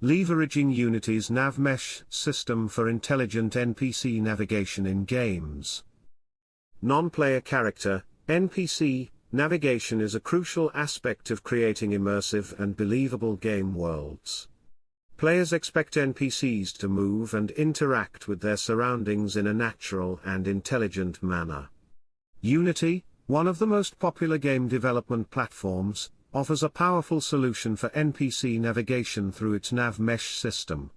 Leveraging Unity's NavMesh system for intelligent NPC navigation in games. Non-player character, NPC, navigation is a crucial aspect of creating immersive and believable game worlds. Players expect NPCs to move and interact with their surroundings in a natural and intelligent manner. Unity, one of the most popular game development platforms, offers a powerful solution for NPC navigation through its NavMesh system.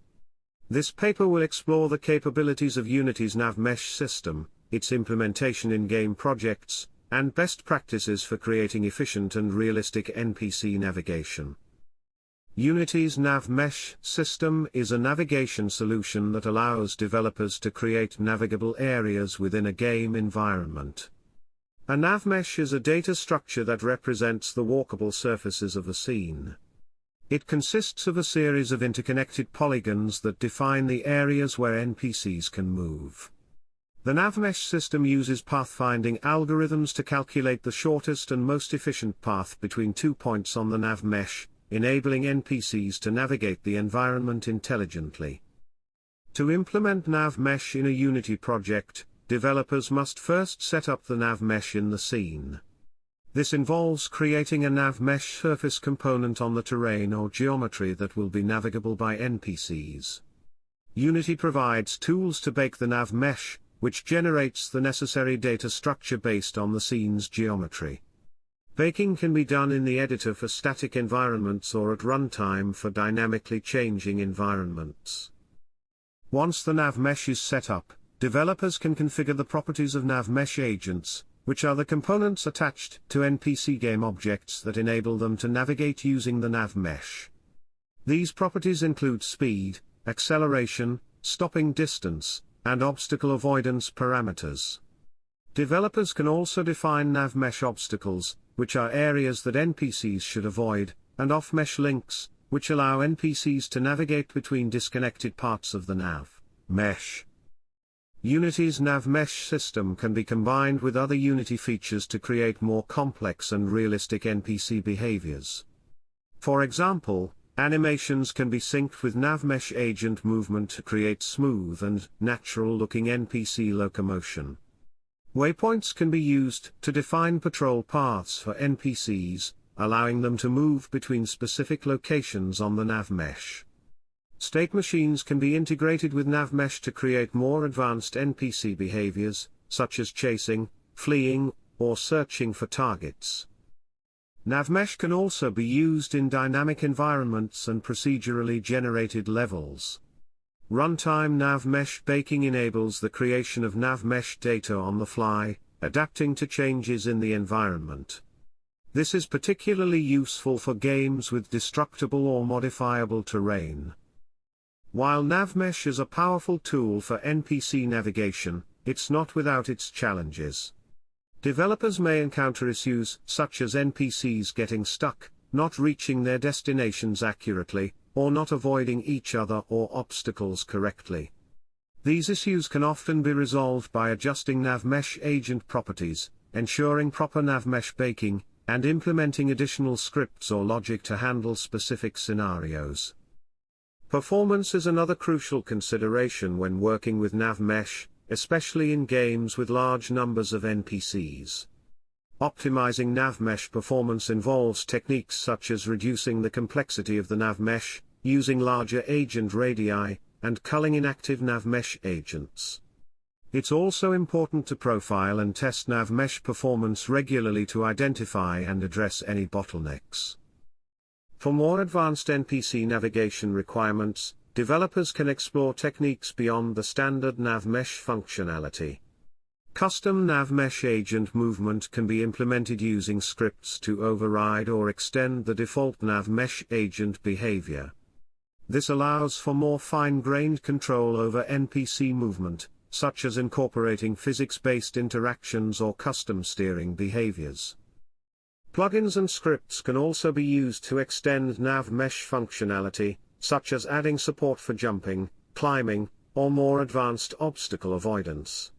This paper will explore the capabilities of Unity's NavMesh system, its implementation in game projects, and best practices for creating efficient and realistic NPC navigation. Unity's NavMesh system is a navigation solution that allows developers to create navigable areas within a game environment. A NavMesh is a data structure that represents the walkable surfaces of a scene. It consists of a series of interconnected polygons that define the areas where NPCs can move. The NavMesh system uses pathfinding algorithms to calculate the shortest and most efficient path between 2 points on the NavMesh, enabling NPCs to navigate the environment intelligently. To implement NavMesh in a Unity project, developers must first set up the NavMesh in the scene. This involves creating a NavMesh surface component on the terrain or geometry that will be navigable by NPCs. Unity provides tools to bake the NavMesh, which generates the necessary data structure based on the scene's geometry. Baking can be done in the editor for static environments or at runtime for dynamically changing environments. Once the NavMesh is set up, developers can configure the properties of NavMesh agents, which are the components attached to NPC game objects that enable them to navigate using the NavMesh. These properties include speed, acceleration, stopping distance, and obstacle avoidance parameters. Developers can also define NavMesh obstacles, which are areas that NPCs should avoid, and off-mesh links, which allow NPCs to navigate between disconnected parts of the NavMesh. Unity's NavMesh system can be combined with other Unity features to create more complex and realistic NPC behaviors. For example, animations can be synced with NavMesh agent movement to create smooth and natural-looking NPC locomotion. Waypoints can be used to define patrol paths for NPCs, allowing them to move between specific locations on the NavMesh. State machines can be integrated with NavMesh to create more advanced NPC behaviors, such as chasing, fleeing, or searching for targets. NavMesh can also be used in dynamic environments and procedurally generated levels. Runtime NavMesh baking enables the creation of NavMesh data on the fly, adapting to changes in the environment. This is particularly useful for games with destructible or modifiable terrain. While NavMesh is a powerful tool for NPC navigation, it's not without its challenges. Developers may encounter issues such as NPCs getting stuck, not reaching their destinations accurately, or not avoiding each other or obstacles correctly. These issues can often be resolved by adjusting NavMesh agent properties, ensuring proper NavMesh baking, and implementing additional scripts or logic to handle specific scenarios. Performance is another crucial consideration when working with NavMesh, especially in games with large numbers of NPCs. Optimizing NavMesh performance involves techniques such as reducing the complexity of the NavMesh, using larger agent radii, and culling inactive NavMesh agents. It's also important to profile and test NavMesh performance regularly to identify and address any bottlenecks. For more advanced NPC navigation requirements, developers can explore techniques beyond the standard NavMesh functionality. Custom NavMesh agent movement can be implemented using scripts to override or extend the default NavMesh agent behavior. This allows for more fine-grained control over NPC movement, such as incorporating physics-based interactions or custom steering behaviors. Plugins and scripts can also be used to extend NavMesh functionality, such as adding support for jumping, climbing, or more advanced obstacle avoidance.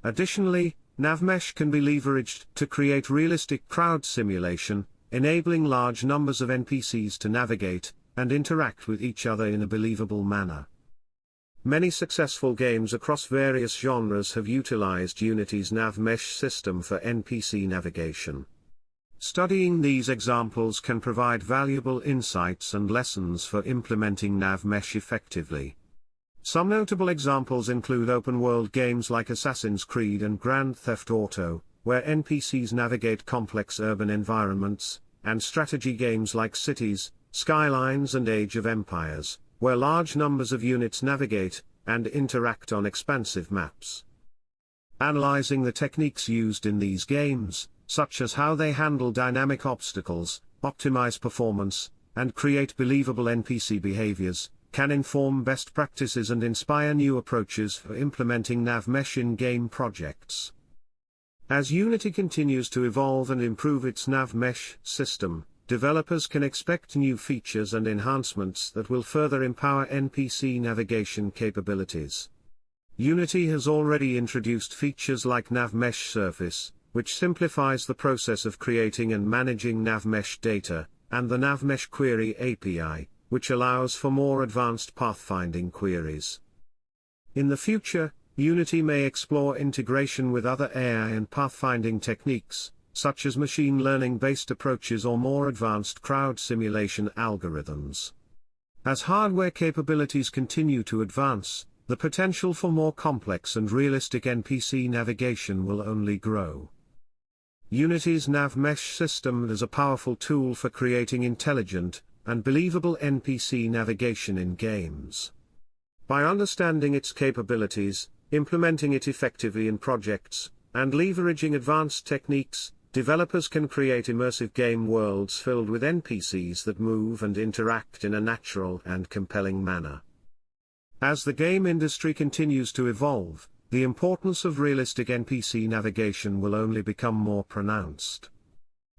Additionally, NavMesh can be leveraged to create realistic crowd simulation, enabling large numbers of NPCs to navigate, and interact with each other in a believable manner. Many successful games across various genres have utilized Unity's NavMesh system for NPC navigation. Studying these examples can provide valuable insights and lessons for implementing NavMesh effectively. Some notable examples include open-world games like Assassin's Creed and Grand Theft Auto, where NPCs navigate complex urban environments, and strategy games like Cities, Skylines and Age of Empires, where large numbers of units navigate and interact on expansive maps. Analyzing the techniques used in these games, such as how they handle dynamic obstacles, optimize performance, and create believable NPC behaviors, can inform best practices and inspire new approaches for implementing NavMesh in game projects. As Unity continues to evolve and improve its NavMesh system, developers can expect new features and enhancements that will further empower NPC navigation capabilities. Unity has already introduced features like NavMesh Surface, which simplifies the process of creating and managing NavMesh data, and the NavMesh Query API, which allows for more advanced pathfinding queries. In the future, Unity may explore integration with other AI and pathfinding techniques, such as machine learning-based approaches or more advanced crowd simulation algorithms. As hardware capabilities continue to advance, the potential for more complex and realistic NPC navigation will only grow. Unity's NavMesh system is a powerful tool for creating intelligent and believable NPC navigation in games. By understanding its capabilities, implementing it effectively in projects, and leveraging advanced techniques, developers can create immersive game worlds filled with NPCs that move and interact in a natural and compelling manner. As the game industry continues to evolve, the importance of realistic NPC navigation will only become more pronounced.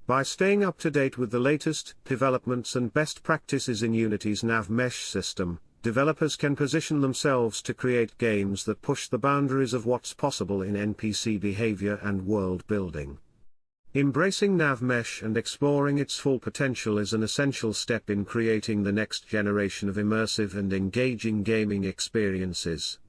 By staying up to date with the latest developments and best practices in Unity's NavMesh system, developers can position themselves to create games that push the boundaries of what's possible in NPC behavior and world building. Embracing NavMesh and exploring its full potential is an essential step in creating the next generation of immersive and engaging gaming experiences.